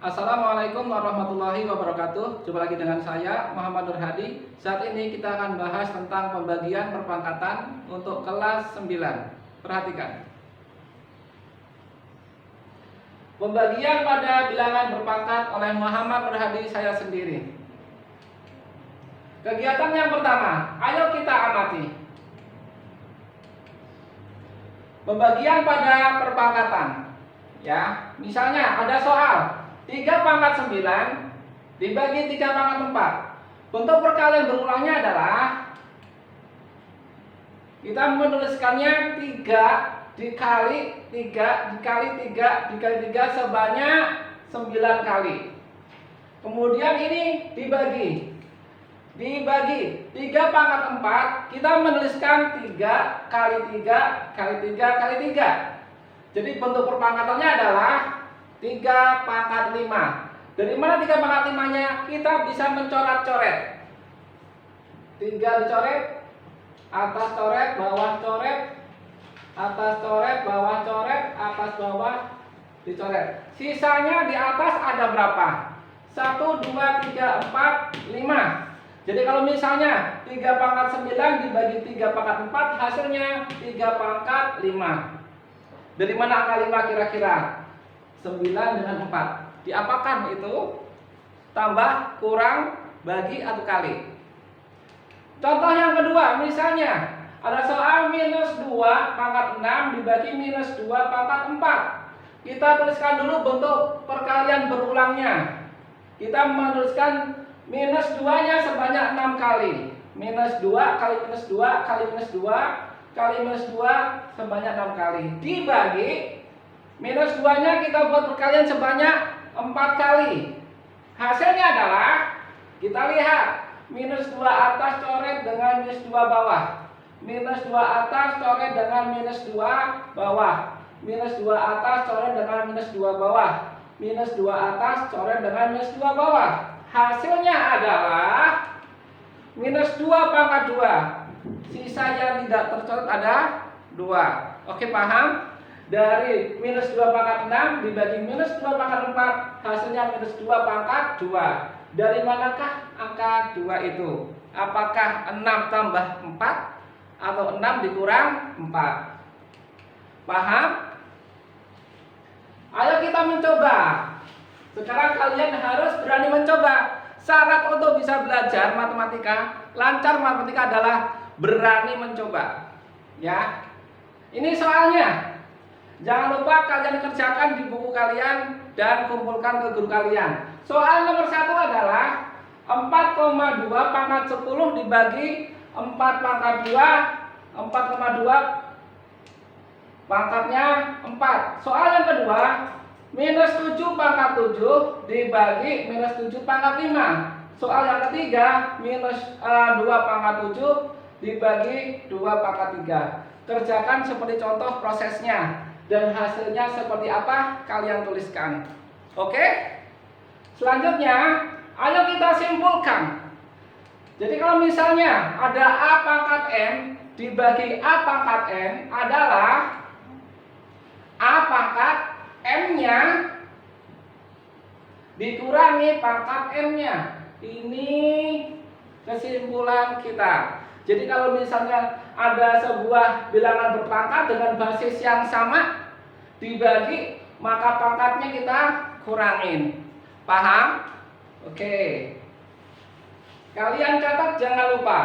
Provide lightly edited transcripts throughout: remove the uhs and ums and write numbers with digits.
Assalamualaikum warahmatullahi wabarakatuh. Jumpa lagi dengan saya Muhammad Nur Hadi. Saat ini kita akan bahas tentang pembagian perpangkatan untuk kelas 9. Perhatikan. Pembagian pada bilangan berpangkat oleh Muhammad Nur Hadi saya sendiri. Kegiatan yang pertama, ayo kita amati. Pembagian pada perpangkatan. Ya, misalnya ada soal 3 pangkat 9 dibagi 3 pangkat 4. Bentuk perkalian berulangnya adalah kita menuliskannya 3 dikali 3 dikali 3 dikali 3 sebanyak 9 kali. Kemudian ini dibagi 3 pangkat 4, kita menuliskan 3 kali 3 kali 3 kali 3. Jadi bentuk perpangkatannya adalah 3 pangkat 5. Dari mana 3 pangkat 5-nya? Kita bisa mencoret-coret. 3 dicoret, atas coret, bawah coret, atas coret, bawah coret, atas bawah dicoret. Sisanya di atas ada berapa? 1, 2, 3, 4, 5. Jadi kalau misalnya 3 pangkat 9 dibagi 3 pangkat 4, hasilnya 3 pangkat 5. Dari mana angka 5 kira-kira? 9 dengan 4. Diapakan itu? Tambah, kurang, bagi, atau kali. Contoh yang kedua, misalnya ada soal minus 2 pangkat 6 dibagi minus 2 pangkat 4. Kita tuliskan dulu bentuk perkalian berulangnya. Kita menuliskan minus 2-nya sebanyak 6 kali. Minus 2 kali minus 2 kali minus 2 kali minus 2 sebanyak 6 kali. Dibagi minus 2-nya kita buat perkalian sebanyak 4 kali. Hasilnya adalah, kita lihat, minus 2 atas coret dengan minus 2 bawah. Minus 2 atas coret dengan minus 2 bawah. Minus 2 atas coret dengan minus 2 bawah. Minus 2 atas coret dengan minus 2 bawah. Hasilnya adalah minus 2 pangkat 2. Sisa yang tidak tercoret ada 2. Oke, paham? Dari minus 2 pangkat 6 dibagi minus 2 pangkat 4, hasilnya minus 2 pangkat 2. Dari manakah angka 2 itu? Apakah 6 tambah 4 atau 6 dikurang 4? Paham? Ayo kita mencoba. Sekarang kalian harus berani mencoba. Syarat untuk bisa belajar matematika, lancar matematika adalah berani mencoba. Ya. Ini soalnya. Jangan lupa kalian kerjakan di buku kalian dan kumpulkan ke guru kalian. Soal nomor 1 adalah 4,2 pangkat 10 dibagi 4 pangkat 2. 4,2 pangkatnya 4. Soal yang kedua, minus 7 pangkat 7 dibagi minus 7 pangkat 5. Soal yang ketiga, minus 2 pangkat 7 dibagi 2 pangkat 3. Kerjakan seperti contoh prosesnya. Dan hasilnya seperti apa kalian tuliskan. Oke? Selanjutnya, ayo kita simpulkan. Jadi kalau misalnya ada A pangkat N dibagi A pangkat N adalah A pangkat M-nya dikurangi pangkat M-nya. Ini kesimpulan kita. Jadi kalau misalnya ada sebuah bilangan berpangkat dengan basis yang sama dibagi, maka pangkatnya kita kurangin. Paham? Oke. Kalian catat, jangan lupa.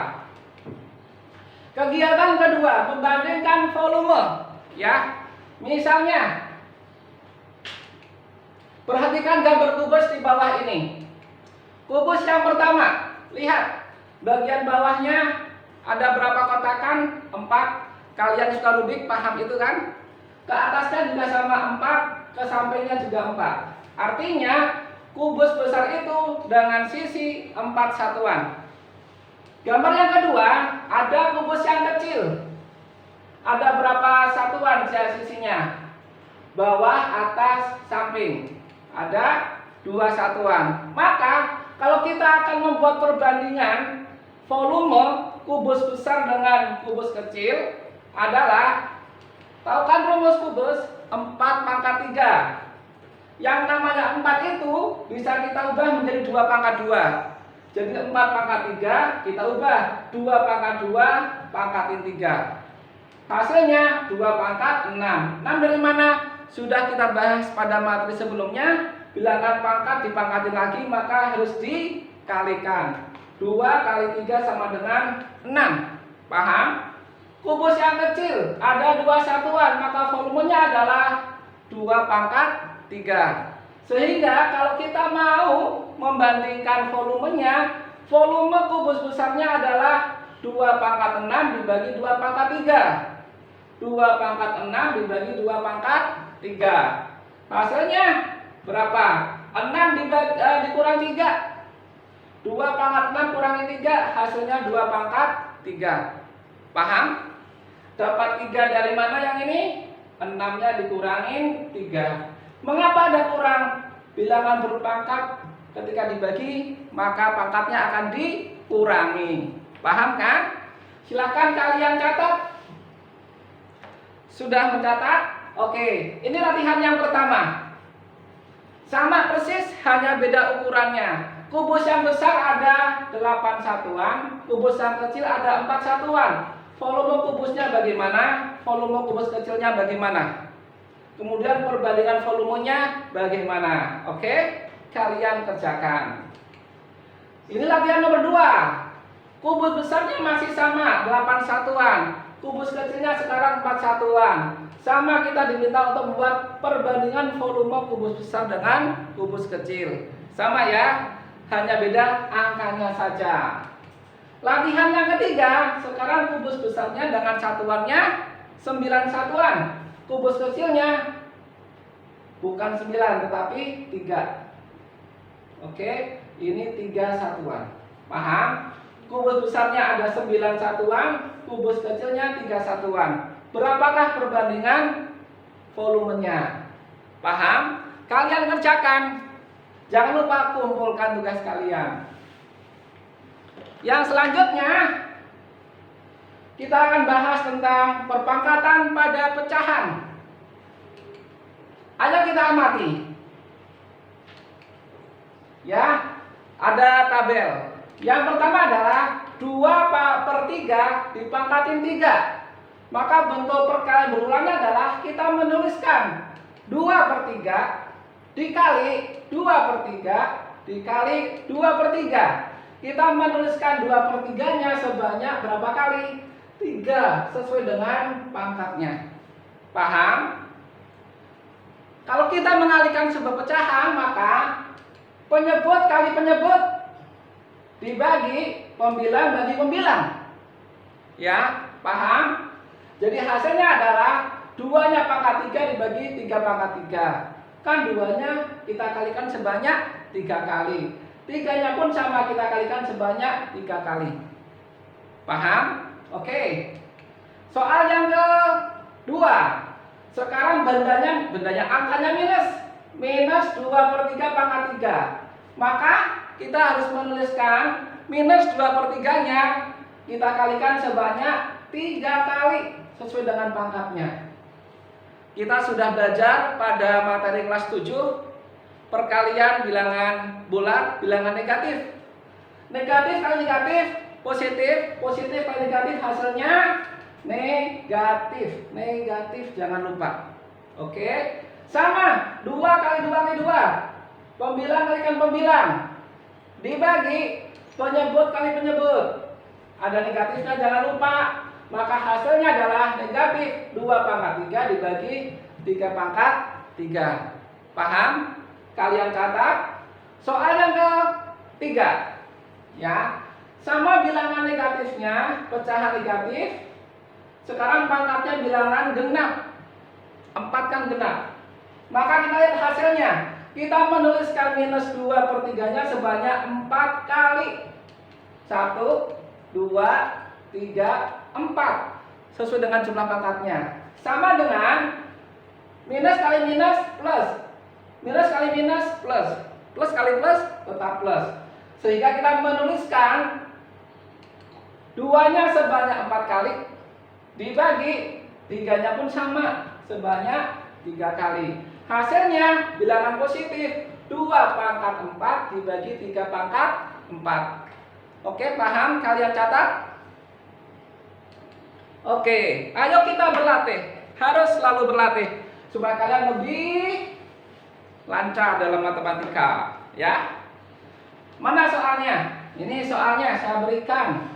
Kegiatan kedua, membandingkan volume. Ya. Misalnya, perhatikan gambar kubus di bawah ini. Kubus yang pertama, lihat bagian bawahnya ada berapa kotakan? 4. Kalian suka Rubik, paham itu kan? Ke atasnya juga sama 4, ke sampingnya juga 4. Artinya kubus besar itu dengan sisi 4 satuan. Gambar yang kedua, ada kubus yang kecil. Ada berapa satuan sisinya? Bawah, atas, samping. Ada 2 satuan. Maka kalau kita akan membuat perbandingan volume kubus besar dengan kubus kecil adalah, tahu kan rumus kubus? 4 pangkat 3. Yang namanya 4 itu bisa kita ubah menjadi 2 pangkat 2. Jadi 4 pangkat 3 kita ubah 2 pangkat 2 pangkatin 3. Hasilnya 2 pangkat 6. 6 dari mana? Sudah kita bahas pada materi sebelumnya. Bilangan pangkat dipangkatin lagi maka harus dikalikan. 2 kali 3 sama dengan 6. Paham? Kubus yang kecil ada 2 satuan, maka volumenya adalah 2 pangkat 3. Sehingga kalau kita mau membandingkan volumenya, volume kubus besarnya adalah 2 pangkat 6 dibagi 2 pangkat 3. 2 pangkat 6 dibagi 2 pangkat 3. Hasilnya berapa? 6 dikurang 3. 2 pangkat 6 kurangi 3, hasilnya 2 pangkat 3. Paham? Dapat 3 dari mana yang ini? 6-nya dikurangin 3. Mengapa ada kurang? Bilangan berpangkat ketika dibagi, maka pangkatnya akan dikurangi. Paham kan? Silakan kalian catat. Sudah mencatat? Oke, ini latihan yang pertama. Sama persis, hanya beda ukurannya. Kubus yang besar ada 8 satuan, kubus yang kecil ada 4 satuan. Volume kubusnya bagaimana? Volume kubus kecilnya bagaimana? Kemudian perbandingan volumenya bagaimana? Oke, kalian kerjakan. Ini latihan nomor 2. Kubus besarnya masih sama, 8 satuan. Kubus kecilnya sekarang 4 satuan. Sama, kita diminta untuk membuat perbandingan volume kubus besar dengan kubus kecil. Sama ya? Hanya beda angkanya saja. Latihan yang ketiga, sekarang kubus besarnya dengan satuannya 9 satuan. Kubus kecilnya bukan 9 tetapi 3. Oke, ini 3 satuan. Paham? Kubus besarnya ada 9 satuan, kubus kecilnya 3 satuan. Berapakah perbandingan volumenya? Paham? Kalian kerjakan. Jangan lupa kumpulkan tugas kalian. Yang selanjutnya kita akan bahas tentang perpangkatan pada pecahan. Ayo kita amati. Ya, ada tabel. Yang pertama adalah 2/3 dipangkatin 3. Maka bentuk perkalian berulangnya adalah kita menuliskan 2/3 dikali 2/3 dikali 2/3. Kita menuliskan 2/3-nya sebanyak berapa kali? 3, sesuai dengan pangkatnya. Paham? Kalau kita mengalihkan sebuah pecahan, maka penyebut kali penyebut dibagi pembilang bagi pembilang. Ya, paham? Jadi hasilnya adalah 2-nya pangkat 3 dibagi 3 pangkat 3. Kan 2-nya kita kalikan sebanyak 3 kali. 3-nya pun sama kita kalikan sebanyak 3 kali. Paham? Oke. Soal yang kedua. Sekarang bendanya angkanya minus 2/3 pangkat 3. Maka kita harus menuliskan minus 2/3-nya kita kalikan sebanyak 3 kali sesuai dengan pangkatnya. Kita sudah belajar pada materi kelas 7 perkalian bilangan bulat, bilangan negatif. Negatif kali negatif, positif, positif kali negatif hasilnya negatif. Negatif jangan lupa. Oke. Sama, 2 kali 2 kali 2. Pembilang kalikan pembilang. Dibagi penyebut kali penyebut. Ada negatifnya jangan lupa. Maka hasilnya adalah negatif 2/3 dibagi 3 pangkat 3. Paham? Kalian catat. Soal yang ketiga. Ya. Sama bilangan negatifnya, pecahan negatif. Sekarang pangkatnya bilangan genap. 4 kan genap. Maka kita lihat hasilnya. Kita menuliskan minus 2/3-nya sebanyak 4 kali. 1, 2, 3, 4. Sesuai dengan jumlah pangkatnya. Sama dengan minus kali minus plus. Minus kali minus plus. Plus kali plus tetap plus. Sehingga kita menuliskan 2-nya sebanyak 4 kali. Dibagi 3-nya pun sama sebanyak 3 kali. Hasilnya bilangan positif 2 pangkat 4 dibagi 3 pangkat 4. Oke, paham? Kalian catat? Oke, ayo kita berlatih. Harus selalu berlatih supaya kalian lebih lancar dalam matematika, ya. Mana soalnya? Ini soalnya saya berikan.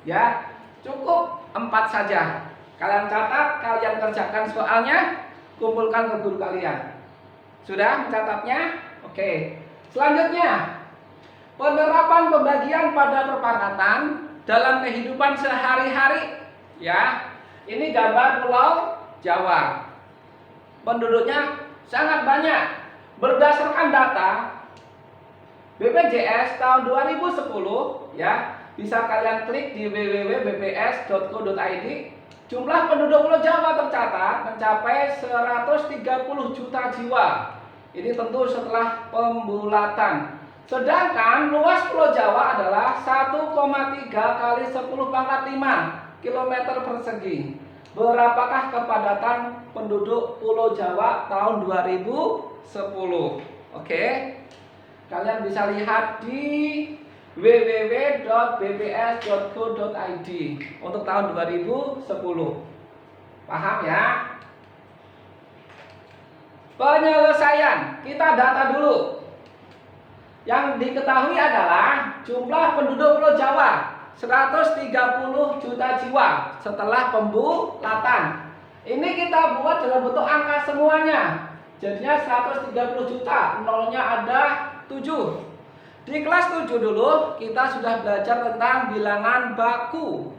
Ya, cukup 4 saja. Kalian catat, kalian kerjakan soalnya, kumpulkan ke guru kalian. Sudah mencatatnya? Oke. Selanjutnya, penerapan pembagian pada perpangkatan dalam kehidupan sehari-hari. Ya, ini gambar Pulau Jawa. Penduduknya sangat banyak. Berdasarkan data BPJS tahun 2010, ya, bisa kalian klik di www.bps.go.id. Jumlah penduduk Pulau Jawa tercatat mencapai 130 juta jiwa. Ini tentu setelah pembulatan. Sedangkan luas Pulau Jawa adalah 1,3 kali 10 pangkat 5 kilometer persegi. Berapakah kepadatan penduduk Pulau Jawa tahun 2010? Oke. Kalian bisa lihat di www.bps.go.id untuk tahun 2010. Paham ya? Penyelesaian, kita data dulu. Yang diketahui adalah jumlah penduduk Pulau Jawa 130 juta jiwa setelah pembulatan. Ini kita buat dalam bentuk angka semuanya. Jadinya 130 juta, nolnya ada 7. Di kelas 7 dulu kita sudah belajar tentang bilangan baku.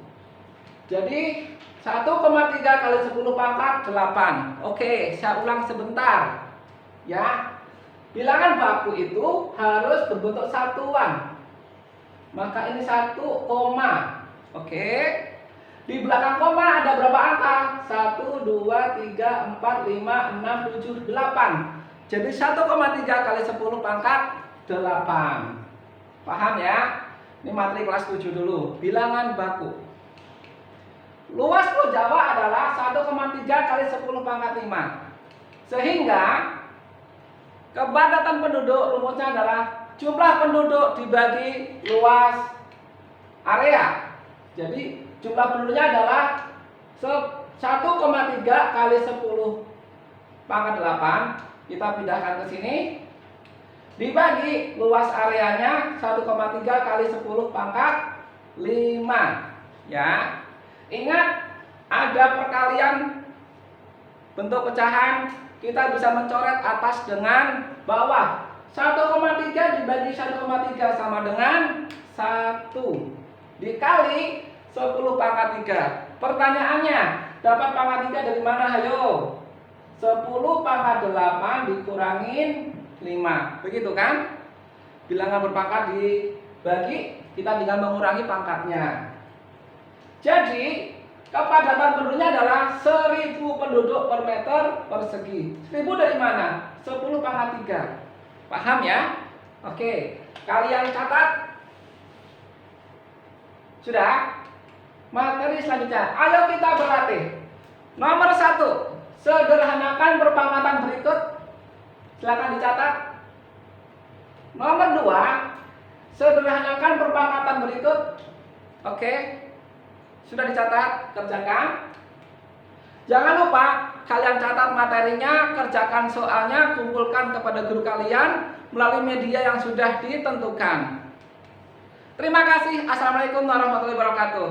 Jadi 1,3 kali 10 pangkat 8. Oke, saya ulang sebentar. Ya. Bilangan baku itu harus berbentuk satuan. Maka ini 1 koma. Oke. Di belakang koma ada berapa angka? 1, 2, 3, 4, 5, 6, 7, 8. Jadi 1,3 kali 10 pangkat 8. Paham ya? Ini materi kelas 7 dulu. Bilangan baku. Luas Pulau Jawa adalah 1,3 kali 10 pangkat 5. Sehingga kepadatan penduduk rumusnya adalah jumlah penduduk dibagi luas area. Jadi jumlah penduduknya adalah 1,3 kali 10 pangkat 8. Kita pindahkan ke sini. Dibagi luas areanya 1,3 kali 10 pangkat 5. Ya. Ingat, ada perkalian bentuk pecahan. Kita bisa mencoret atas dengan bawah. 1,3 dibagi 1,3 sama dengan 1 dikali 10 pangkat 3. Pertanyaannya, dapat pangkat 3 dari mana? Ayo. 10 pangkat 8 dikurangin 5. Begitu kan? Bilangan berpangkat dibagi, kita tinggal mengurangi pangkatnya. Jadi, kepadatan penduduknya adalah 1000 penduduk per meter persegi. 1000 dari mana? 10 pangkat 3. Paham ya? Oke, kalian catat. Sudah? Materi selanjutnya. Ayo kita berlatih. Nomor 1, sederhanakan perpangkatan berikut. Silakan dicatat. Nomor 2, sederhanakan perpangkatan berikut. Oke. Sudah dicatat, kerjakan. Jangan lupa kalian catat materinya, kerjakan soalnya, kumpulkan kepada guru kalian melalui media yang sudah ditentukan. Terima kasih. Assalamualaikum warahmatullahi wabarakatuh.